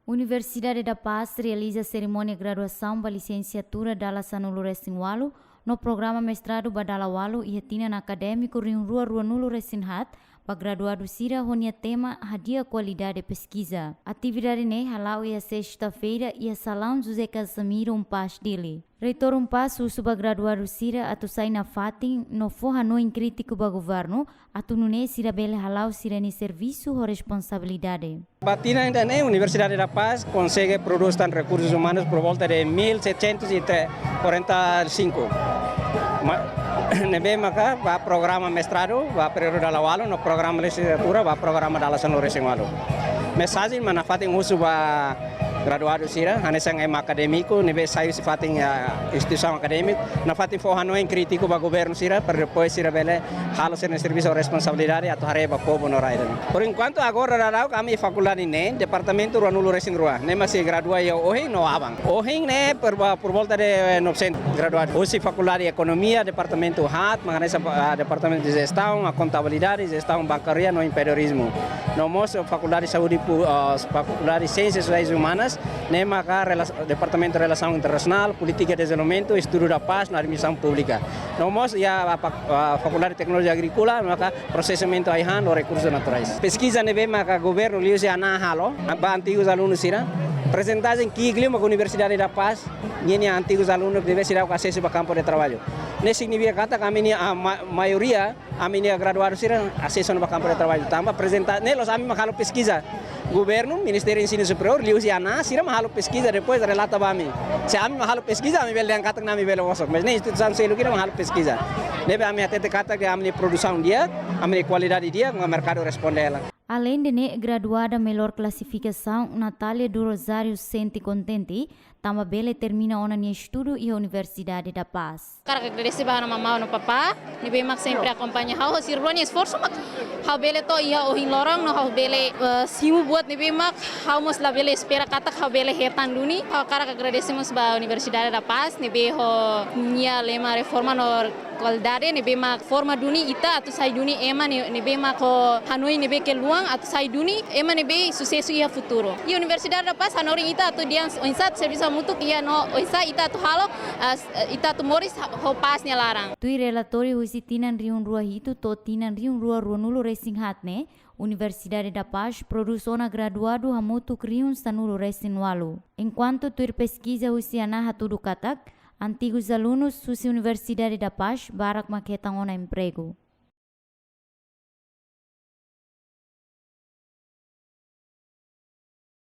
Universidade da Paz realiza cerimônia de graduação para licenciatura da Sanulu Resinwalu no programa mestrado Badala Walu e retina acadêmico Rio Rua Nulo Resinhat para graduado Sira honia tema Hadiah Qualidade Pesquisa. Atividade ne halau ia sexta-feira ia Salão José Casimiro Paz dele. Reitor Paz suba graduado Sira atu sai na fatin no forra no crítico ba governo atu nune Sira bele halau Sira ni serviço ou responsabilidade. Batina ainda nem Universidade da Paz consegue produzir recursos humanos por volta de 1745. Nebe maka va programa mestrado, va período da Walu, no programa licenciatura, va programa da Sanulu Resinwalu. Mensagem mana fatin usu va graduado Sira, hanesang acadêmico, nebe saio se fatin instituição acadêmica, na fatin forrano em crítico ba governo Sira, para depois Sira bele halo ser serviço de responsabilidade atu hareba povo no raida. Por enquanto agora darau kami faculdade ne departamento Nulo Resinrua, ne masih gradua ya ohin no abang. Ohin ne por volta de 900 graduado. Usi faculdade de economia, departamento HAT, mengenai departamento de gestão, a contabilidade, gestão bancária no empreendedorismo. No moço faculdade de saúde, faculdade de ciências sociais humanas, ne maka departamento de relação internacional, política de desenvolvimento, estudo da paz na administração pública. No moço ya faculdade de tecnologia agrícola, maka processamento aihan dos recursos naturais. Pesquisa nebe maka governo liu se ana halo, ba antigos alunos sira, presentagem que glima com a Universidade da Paz, ini antigos alunos deve ser acesso para campo de trabalho. Nesse significa kata kami a maioria kami graduado sira acesso para campo de trabalho. Tambah apresentar, nelos kami makalo pesquisa. Governo, Ministério de Ensino Superior, liu se ana sira mahalo pesquisa depois relata bami. Se kami mahalo pesquisa, kami bel angkat nami bel wasok. Mas nem instituição selu kira mahalo pesquisa. Nebe kami até kata que kami produção dia, kami qualidade dia, o mercado responde ela. Além de graduada melhor classificação, Natália do Rosário sente contente, também bele termina o estudo e a Universidade da Paz. Cara que agradece para mamá no papá, ni bem mak sempre acompanha how sirroni esforço mak how bele to ia o hin lorong no how bele simu buat ni bem mak how mos la bele espera kata how bele hetan duni cara que agradecemos para a Universidade da Paz ni bem ho nia lema reforma no qualidade ni bem mak forma duni ita atu sai duni ema ni bem mak ho Hanoi ni bem ke luang atu sai duni ema ni bem sucesso ia futuro. E Universidade da Paz Hanoi ita atu dia insat serviço mutu ia no insa ita atu halo ita atu moris ho pasnya larang. Tui relatori husi tinan riun rua hitu to tinan riun rua Nulo Resinhat ne Universidade da Paz produz ona graduado hamutu riun Sanulu Resinwalu. Enquanto tuir pesquisa husi ana hatudu katak, antigos alunos husi Universidade da Paz barak maketang ona emprego.